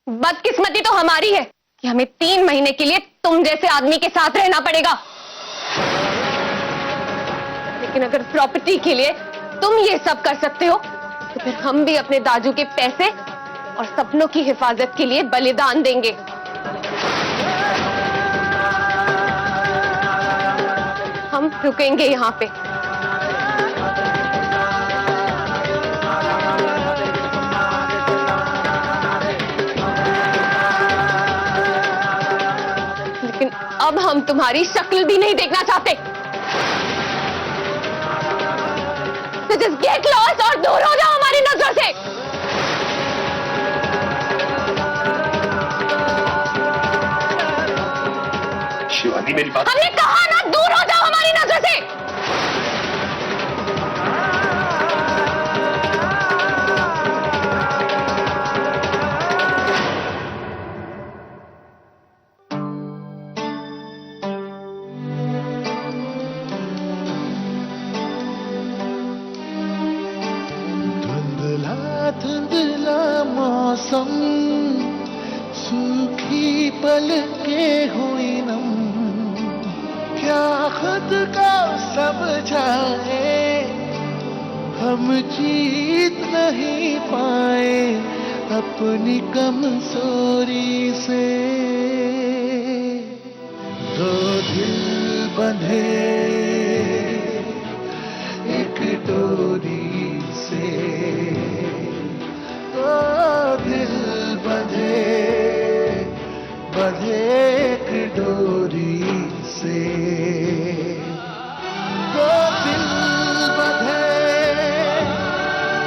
बदकिस्मती तो हमारी है कि हमें 3 महीने के लिए तुम जैसे आदमी के साथ रहना पड़ेगा। लेकिन अगर प्रॉपर्टी के लिए तुम ये सब कर सकते हो तो फिर हम भी अपने दाजू के पैसे और सपनों की हिफाजत के लिए बलिदान देंगे। हम रुकेंगे यहां पे। लेकिन अब हम तुम्हारी शक्ल भी नहीं देखना चाहते। तो जस्ट गेट लॉस्ट और दूर हो जाओ हमारी नजर से। शिवानी मेरी बात। हमने कहा ना, दूर हो जाओ हमारी नजर से। धुंधला मौसम, सूखी पलकें हुई नम, क्या खुद का समझाए, हम जीत नहीं पाए अपनी कमजोरी से। दो दिल बंधे एक डोरी से, दो दिल बंधे एक डोरी से, दो दिल बंधे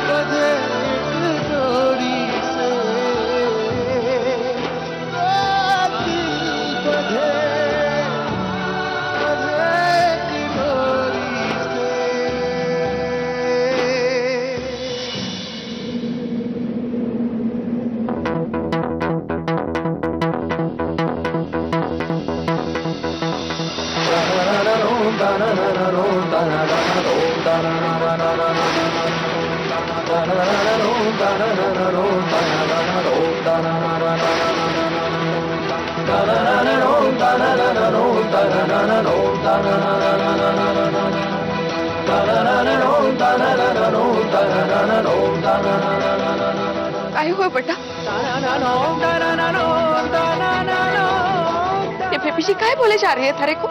एक डोरी से, दो दिल बंधे एक डोरी से। काय हुआ बेटा? ये बेबी काय बोले जा रही है थारे को?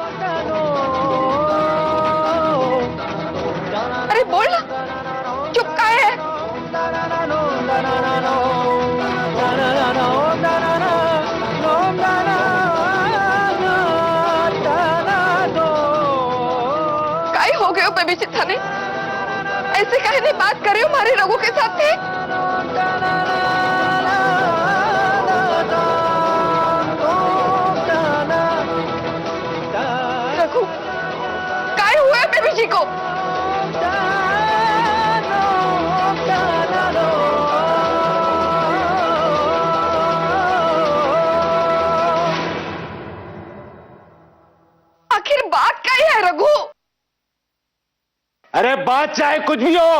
अरे बोल ना, चुप काय है? काय हो गए हो बेबी जी थाने? ऐसे काहे नहीं बात करे हो हमारे रघु के साथ थे? रघु, काय हुआ है बेबी जी को? आखिर बात क्या है रघु? अरे बात चाहे कुछ भी हो,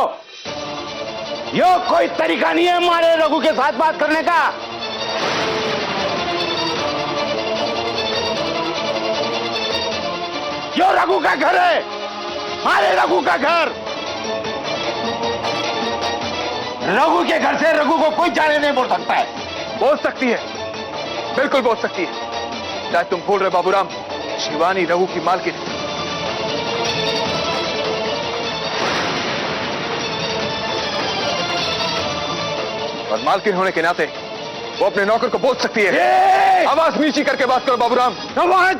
यो कोई तरीका नहीं है हमारे रघु के साथ बात करने का। यो रघु का घर है, हमारे रघु का घर। रघु के घर से रघु को कोई जाने नहीं बोल सकता है। बोल सकती है, बिल्कुल बोल सकती है। चाहे तुम भूल रहे बाबूराम, शिवानी रघु की मालकिन है। और मालकिन होने के नाते वो अपने नौकर को बोल सकती है। आवाज नीची करके बात करो बाबूराम। आवाज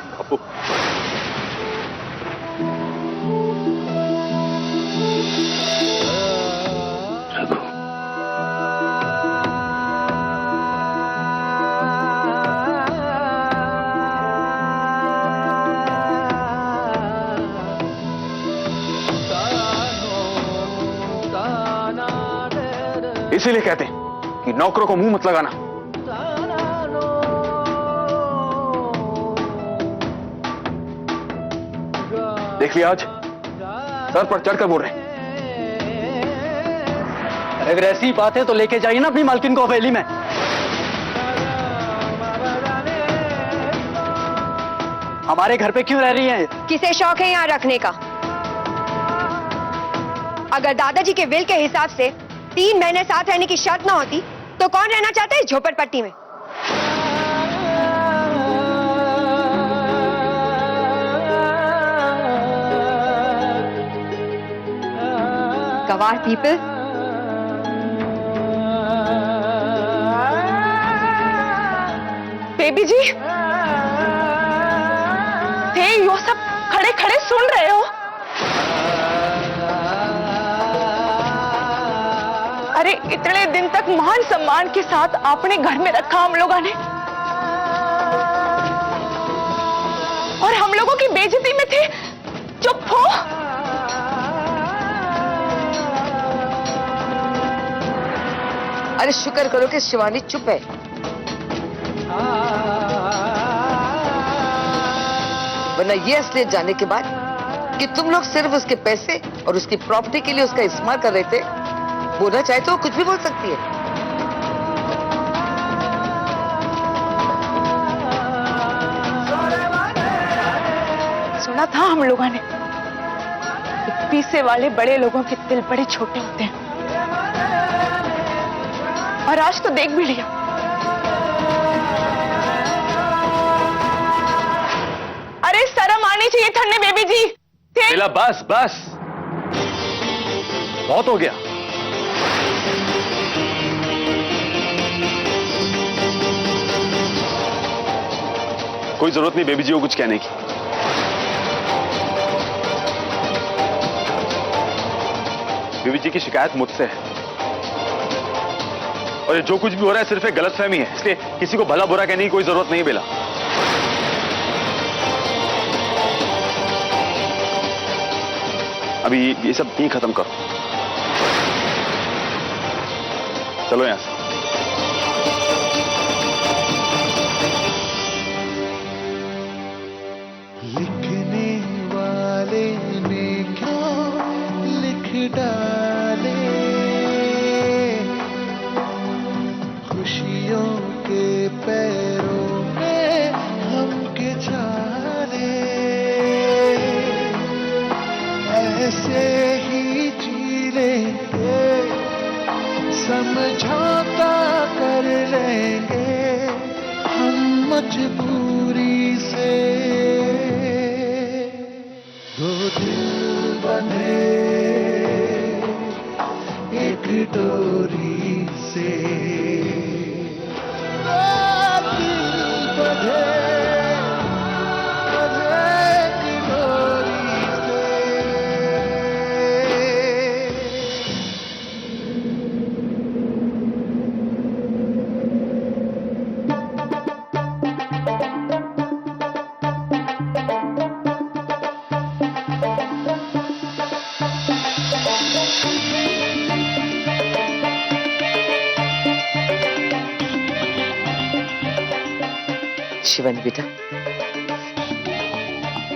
इसीलिए कहते हैं कि नौकरों को मुंह मत लगाना। देख लिया, आज सर पर चढ़कर बोल रहे हैं। अगर ऐसी बात है तो लेके जाइए ना अपनी मालकिन को हवेली में। हमारे घर पे क्यों रह रही हैं? किसे शौक है यहाँ रखने का? अगर दादाजी के विल के हिसाब से 3 महीने साथ रहने की शर्त ना होती तो कौन रहना चाहता है इस झोपड़पट्टी में? गवार पीपल, बेबी जी, हे यो सब खड़े खड़े सुन रहे हो? अरे इतने दिन तक मान सम्मान के साथ आपने घर में रखा हम लोगों ने, और हम लोगों की बेइज्जती में थे। चुप हो। अरे शुक्र करो कि शिवानी चुप है। वरना ये असलियत जानने के बाद कि तुम लोग सिर्फ उसके पैसे और उसकी प्रॉपर्टी के लिए उसका इस्तेमाल कर रहे थे, बोलना चाहे तो वो कुछ भी बोल सकती है। सुना था हम लोगों ने, पीछे वाले बड़े लोगों के दिल बड़े छोटे होते हैं, और आज तो देख भी लिया। अरे शर्म आनी चाहिए ठन्ने बेबी जी। बेला बस बस, बहुत हो गया। कोई जरूरत नहीं बेबी जी को कुछ कहने की। बेबी जी की शिकायत मुझसे है, और ये जो कुछ भी हो रहा है सिर्फ एक गलतफहमी है, इसलिए किसी को भला बुरा कहने की कोई जरूरत नहीं बेला। अभी ये सब नहीं खत्म करो, चलो यहां से। लिखने वाले ने क्या लिख डाले, खुशियों के पैरों में हम के जाने, ऐसे ही जी लेंगे, समझौता कर लेंगे हम मजबूरी से। दो दिल बंधे एक डोरी से, दो दिल बंधे एक डोरी से। शिवानी बेटा,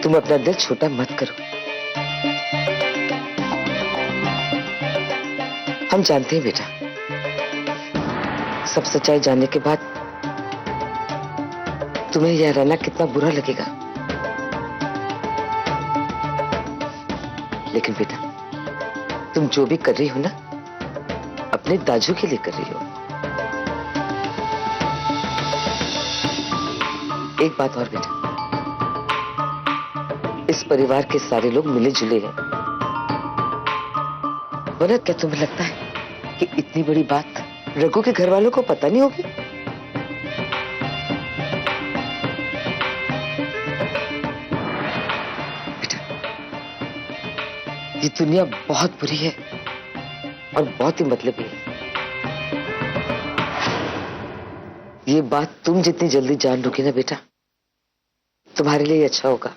तुम अपना दिल छोटा मत करो। हम जानते हैं बेटा, सब सच्चाई जानने के बाद तुम्हें यह रहना कितना बुरा लगेगा, लेकिन बेटा तुम जो भी कर रही हो ना, अपने दाजू के लिए कर रही हो। एक बात और बेटा, इस परिवार के सारे लोग मिले जुले हैं, वरना क्या तुम्हें लगता है कि इतनी बड़ी बात रघु के घर वालों को पता नहीं होगी? बेटा, ये दुनिया बहुत बुरी है और बहुत ही मतलबी है। ये बात तुम जितनी जल्दी जान लोगे ना बेटा, तुम्हारे लिए अच्छा होगा।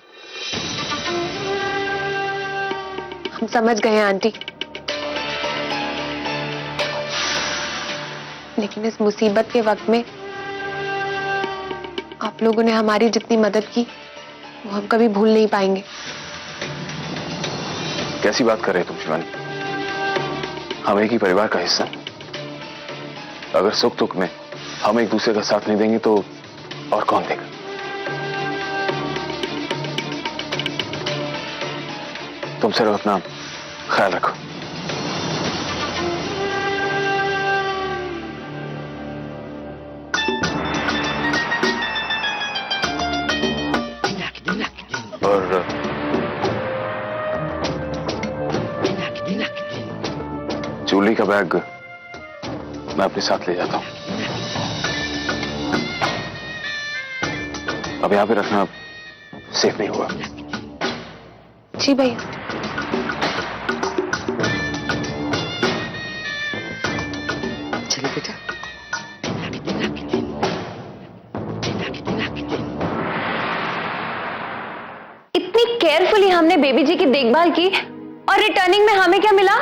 हम समझ गए हैं आंटी, लेकिन इस मुसीबत के वक्त में आप लोगों ने हमारी जितनी मदद की वो हम कभी भूल नहीं पाएंगे। कैसी बात कर रहे हो तुम शिवानी? हम एक ही परिवार का हिस्सा, अगर सुख दुख में हम एक दूसरे का साथ नहीं देंगे तो और कौन देगा? तुम सिर्फ अपना ख्याल रखो। और जूली का बैग मैं अपने साथ ले जाता हूं। अब यहां पे रखना सेफ नहीं होगा। जी भैया। चलिए बेटा। इतनी केयरफुली हमने बेबी जी की देखभाल की और रिटर्निंग में हमें क्या मिला?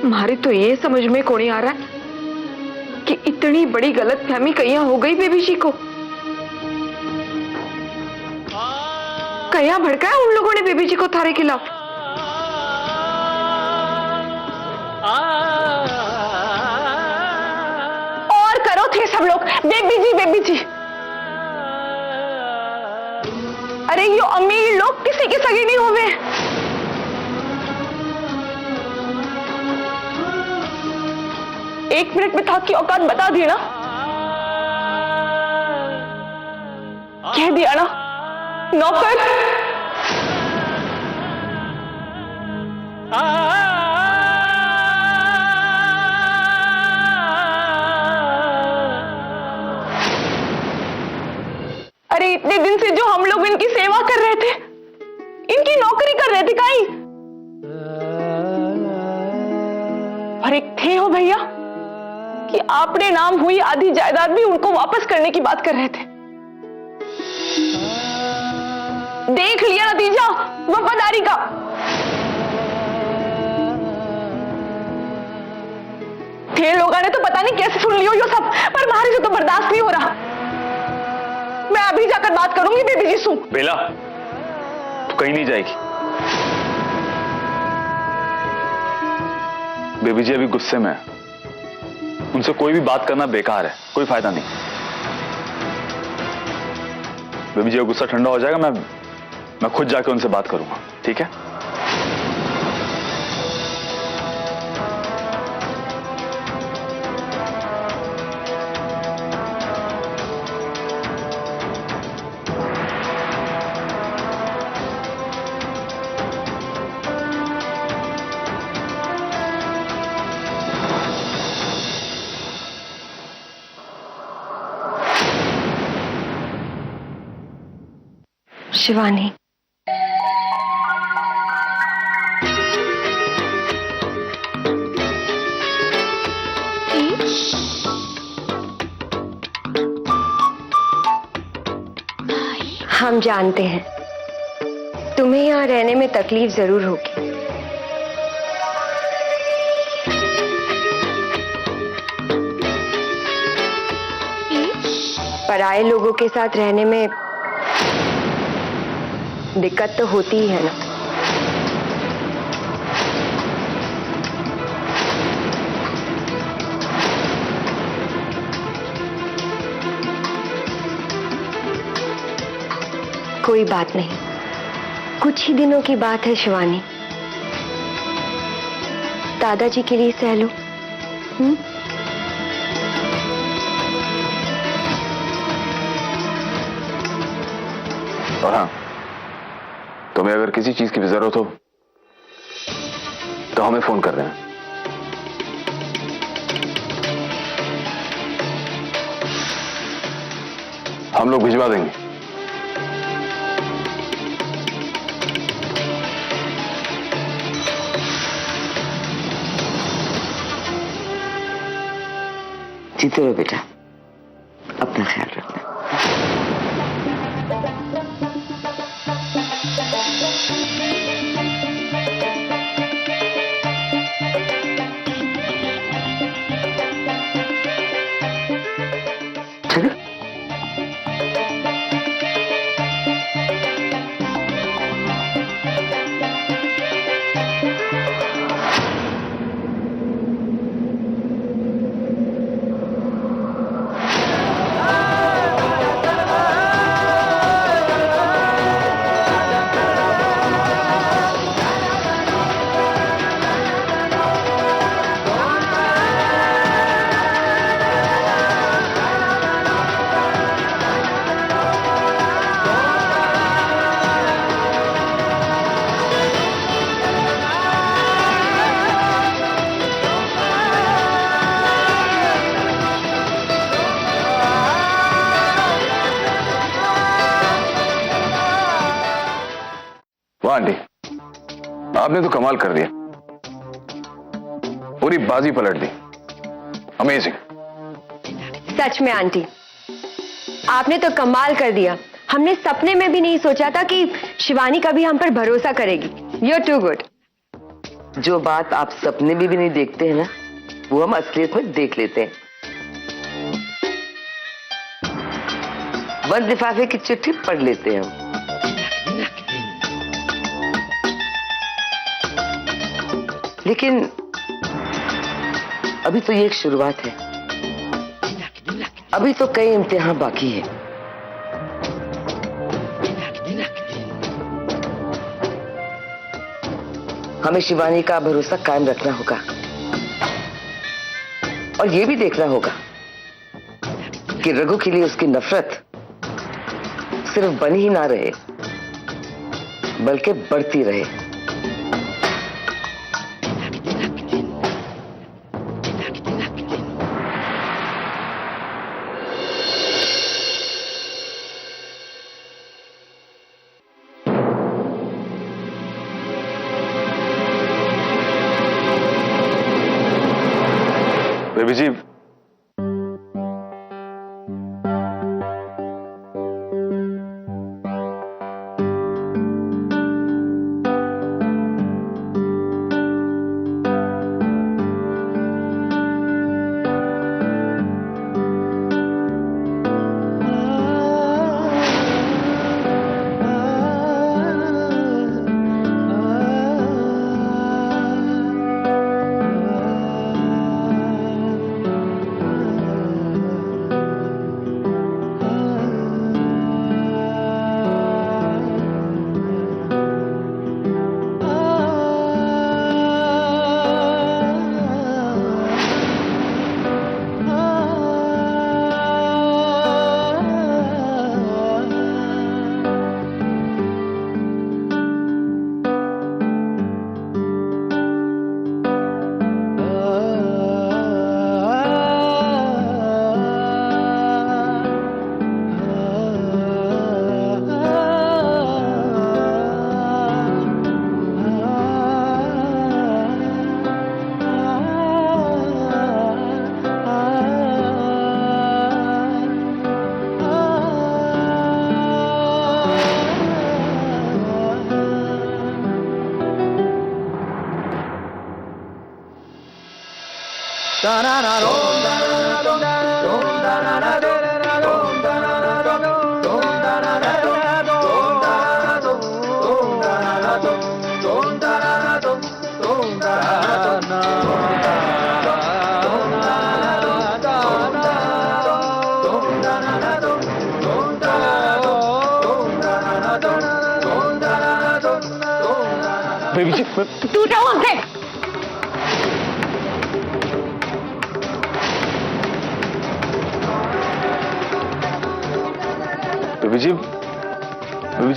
हमारे तो ये समझ में को नहीं आ रहा है कि इतनी बड़ी गलतफहमी कहीं हो गई बेबी जी को। कहीं भड़काया उन लोगों ने बेबी जी को थारे खिलाफ। और करो थे सब लोग बेबी जी बेबी जी। अरे यो अमीर लोग किसी के सगे नहीं होवे। एक मिनट में था की औकात बता दी ना, कह दिया ना नौकर। अरे इतने दिन से जो हम लोग इनकी सेवा कर रहे थे, इनकी नौकरी कर रहे थे कहीं, और एक थे हो भैया कि आपने नाम हुई आधी जायदाद भी उनको वापस करने की बात कर रहे थे। देख लिया नतीजा वफादारी का। थे लोगों ने तो पता नहीं कैसे सुन लियो यो सब, पर बाहर से तो बर्दाश्त नहीं हो रहा। मैं अभी जाकर बात करूंगी बेबी जी से। बेला, तू कहीं नहीं जाएगी। बेबी जी अभी गुस्से में है, उनसे कोई भी बात करना बेकार है, कोई फायदा नहीं। बेबी जी का गुस्सा ठंडा हो जाएगा, मैं खुद जाके उनसे बात करूंगा, ठीक है? शिवानी, हम जानते हैं तुम्हें यहाँ रहने में तकलीफ जरूर होगी, पराये लोगों के साथ रहने में दिक्कत तो होती ही है ना। कोई बात नहीं, कुछ ही दिनों की बात है शिवानी। दादाजी के लिए सह लो। और हाँ, तुम्हें अगर किसी चीज की भी जरूरत हो तो हमें फोन कर देना। हम लोग भिजवा देंगे। जीते रहो बेटा, अपना ख्याल रखना। चलो। वाह आंटी, आपने तो कमाल कर दिया, पूरी बाजी पलट दी। अमेजिंग। सच में आंटी, आपने तो कमाल कर दिया। हमने सपने में भी नहीं सोचा था कि शिवानी कभी हम पर भरोसा करेगी। You are too good. जो बात आप सपने में भी नहीं देखते हैं ना, वो हम असलियत में देख लेते हैं। बंद लिफाफे की चिट्ठी पढ़ लेते हैं हम। लेकिन अभी तो ये एक शुरुआत है, अभी तो कई इम्तिहान बाकी है। हमें शिवानी का भरोसा कायम रखना होगा और ये भी देखना होगा कि रघु के लिए उसकी नफरत सिर्फ बनी ही ना रहे, बल्कि बढ़ती रहे। बेबी जी, बेबी जी, तू जाओ हमसे। बेबी जी,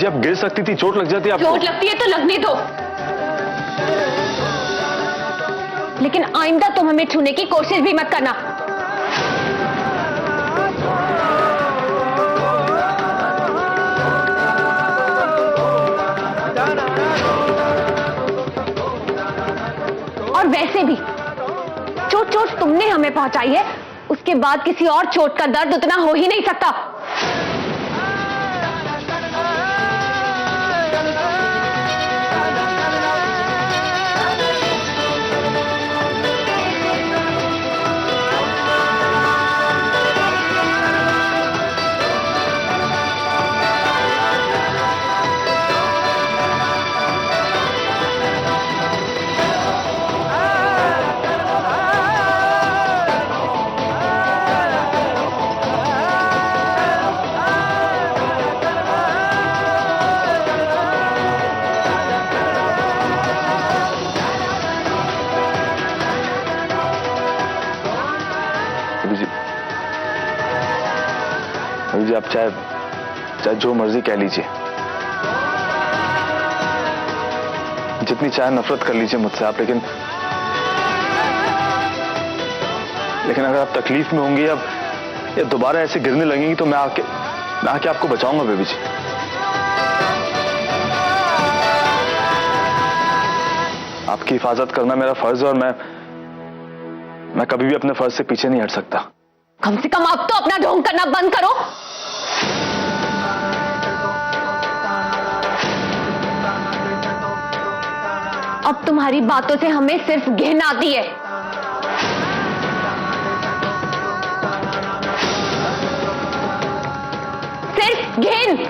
आप गिर सकती थी, चोट लग जाती आपको। चोट लगती है तो लगने दो, लेकिन आइंदा तुम हमें छूने की कोशिश भी मत करना। और वैसे भी जो चोट तुमने हमें पहुंचाई है, उसके बाद किसी और चोट का दर्द उतना हो ही नहीं सकता। जी, आप चाहे जो मर्जी कह लीजिए, जितनी चाहे नफरत कर लीजिए मुझसे आप, लेकिन अगर आप तकलीफ में होंगी या दोबारा ऐसे गिरने लगेंगी तो मैं आके आपको बचाऊंगा बेबी जी। आपकी हिफाजत करना मेरा फर्ज है और मैं कभी भी अपने फर्ज से पीछे नहीं हट सकता। कम से कम आप तो अपना ढोंग करना बंद करो। अब तुम्हारी बातों से हमें सिर्फ घिन आती है। सिर्फ घिन।